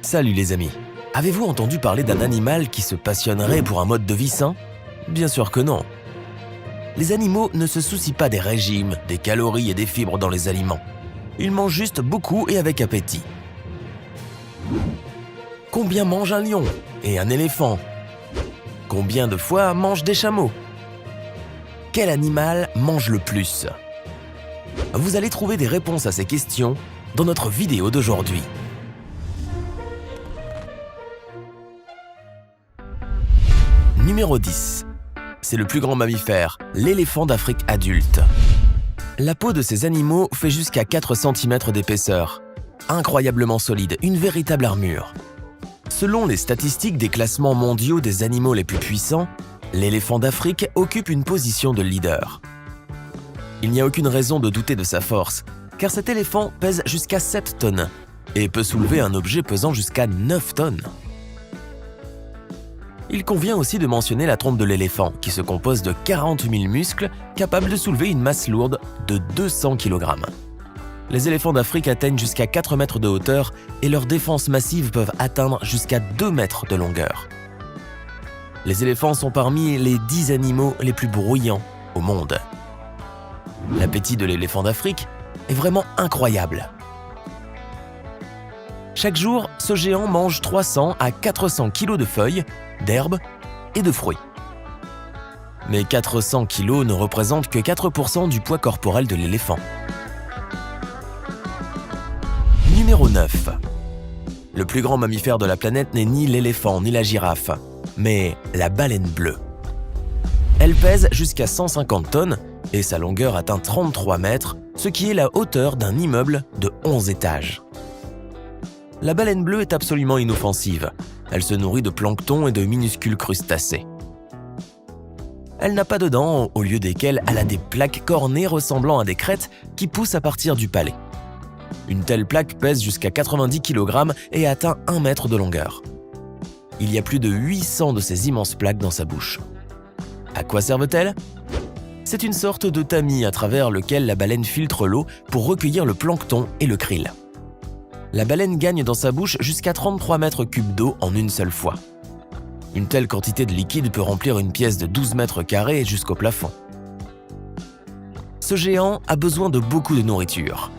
Salut les amis. Avez-vous entendu parler d'un animal qui se passionnerait pour un mode de vie sain? Bien sûr que non. Les animaux ne se soucient pas des régimes, des calories et des fibres dans les aliments. Ils mangent juste beaucoup et avec appétit. Combien mange un lion et un éléphant? Combien de fois mangent des chameaux? Quel animal mange le plus? Vous allez trouver des réponses à ces questions dans notre vidéo d'aujourd'hui. Numéro 10. C'est le plus grand mammifère, l'éléphant d'Afrique adulte. La peau de ces animaux fait jusqu'à 4 cm d'épaisseur. Incroyablement solide, une véritable armure. Selon les statistiques des classements mondiaux des animaux les plus puissants, l'éléphant d'Afrique occupe une position de leader. Il n'y a aucune raison de douter de sa force, car cet éléphant pèse jusqu'à 7 tonnes et peut soulever un objet pesant jusqu'à 9 tonnes. Il convient aussi de mentionner la trompe de l'éléphant, qui se compose de 40 000 muscles capables de soulever une masse lourde de 200 kg. Les éléphants d'Afrique atteignent jusqu'à 4 mètres de hauteur et leurs défenses massives peuvent atteindre jusqu'à 2 mètres de longueur. Les éléphants sont parmi les 10 animaux les plus bruyants au monde. L'appétit de l'éléphant d'Afrique est vraiment incroyable. Chaque jour, ce géant mange 300 à 400 kg de feuilles, d'herbes et de fruits. Mais 400 kg ne représentent que 4% du poids corporel de l'éléphant. Numéro 9. Le plus grand mammifère de la planète n'est ni l'éléphant ni la girafe, mais la baleine bleue. Elle pèse jusqu'à 150 tonnes et sa longueur atteint 33 mètres, ce qui est la hauteur d'un immeuble de 11 étages. La baleine bleue est absolument inoffensive. Elle se nourrit de plancton et de minuscules crustacés. Elle n'a pas de dents, au lieu desquelles elle a des plaques cornées ressemblant à des crêtes qui poussent à partir du palais. Une telle plaque pèse jusqu'à 90 kg et atteint 1 mètre de longueur. Il y a plus de 800 de ces immenses plaques dans sa bouche. À quoi servent-elles? C'est une sorte de tamis à travers lequel la baleine filtre l'eau pour recueillir le plancton et le krill. La baleine gagne dans sa bouche jusqu'à 33 mètres cubes d'eau en une seule fois. Une telle quantité de liquide peut remplir une pièce de 12 mètres carrés jusqu'au plafond. Ce géant a besoin de beaucoup de nourriture.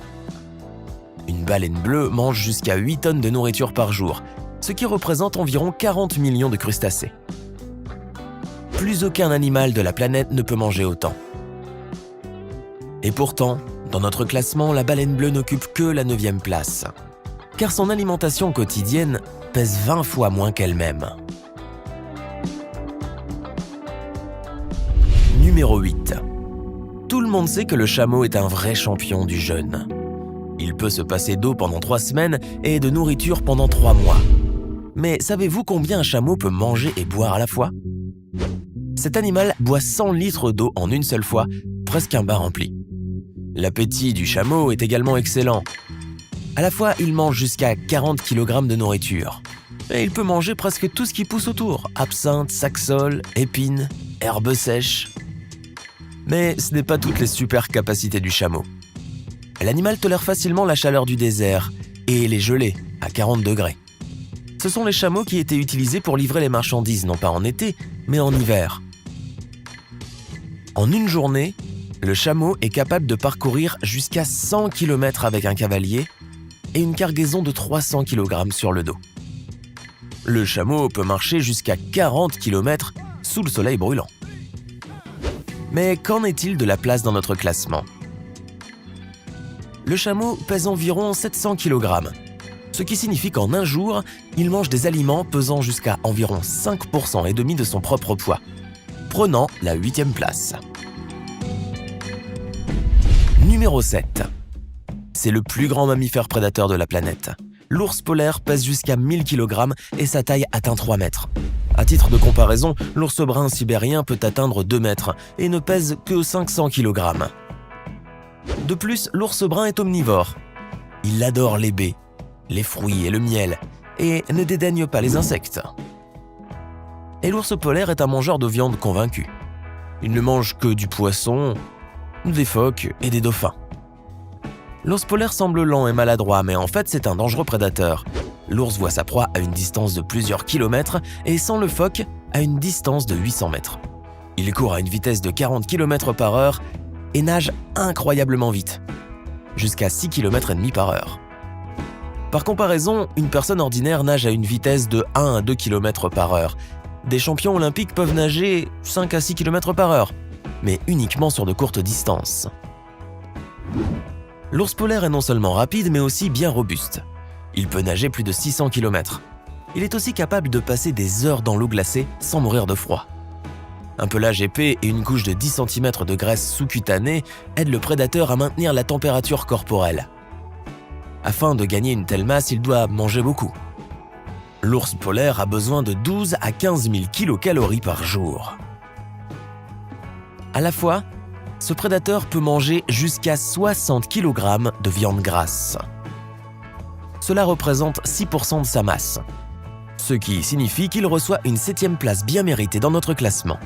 Une baleine bleue mange jusqu'à 8 tonnes de nourriture par jour, ce qui représente environ 40 millions de crustacés. Plus aucun animal de la planète ne peut manger autant. Et pourtant, dans notre classement, la baleine bleue n'occupe que la 9e place. Car son alimentation quotidienne pèse 20 fois moins qu'elle-même. Numéro 8. Tout le monde sait que le chameau est un vrai champion du jeûne. Il peut se passer d'eau pendant 3 semaines et de nourriture pendant 3 mois. Mais savez-vous combien un chameau peut manger et boire à la fois? Cet animal boit 100 litres d'eau en une seule fois, presque un bain rempli. L'appétit du chameau est également excellent. À la fois, il mange jusqu'à 40 kg de nourriture. Et il peut manger presque tout ce qui pousse autour, absinthe, saxaul, épines, herbes sèches. Mais ce n'est pas toutes les super capacités du chameau. L'animal tolère facilement la chaleur du désert et les gelées à 40 degrés. Ce sont les chameaux qui étaient utilisés pour livrer les marchandises, non pas en été, mais en hiver. En une journée, le chameau est capable de parcourir jusqu'à 100 km avec un cavalier et une cargaison de 300 kg sur le dos. Le chameau peut marcher jusqu'à 40 km sous le soleil brûlant. Mais qu'en est-il de la place dans notre classement? Le chameau pèse environ 700 kg, ce qui signifie qu'en un jour, il mange des aliments pesant jusqu'à environ 5,5% de son propre poids, prenant la 8e place. Numéro 7. C'est le plus grand mammifère prédateur de la planète. L'ours polaire pèse jusqu'à 1000 kg et sa taille atteint 3 mètres. À titre de comparaison, l'ours brun sibérien peut atteindre 2 mètres et ne pèse que 500 kg. De plus, l'ours brun est omnivore. Il adore les baies, les fruits et le miel, et ne dédaigne pas les insectes. Et l'ours polaire est un mangeur de viande convaincu. Il ne mange que du poisson, des phoques et des dauphins. L'ours polaire semble lent et maladroit, mais en fait c'est un dangereux prédateur. L'ours voit sa proie à une distance de plusieurs kilomètres et sent le phoque à une distance de 800 mètres. Il court à une vitesse de 40 km/h et nage incroyablement vite, jusqu'à 6 km et demi par heure. Par comparaison, une personne ordinaire nage à une vitesse de 1 à 2 km/h. Des champions olympiques peuvent nager 5 à 6 km/h, mais uniquement sur de courtes distances. L'ours polaire est non seulement rapide, mais aussi bien robuste. Il peut nager plus de 600 km. Il est aussi capable de passer des heures dans l'eau glacée sans mourir de froid. Un pelage épais et une couche de 10 cm de graisse sous-cutanée aident le prédateur à maintenir la température corporelle. Afin de gagner une telle masse, il doit manger beaucoup. L'ours polaire a besoin de 12 à 15 000 kcal par jour. À la fois, ce prédateur peut manger jusqu'à 60 kg de viande grasse. Cela représente 6% de sa masse, ce qui signifie qu'il reçoit une 7e place bien méritée dans notre classement.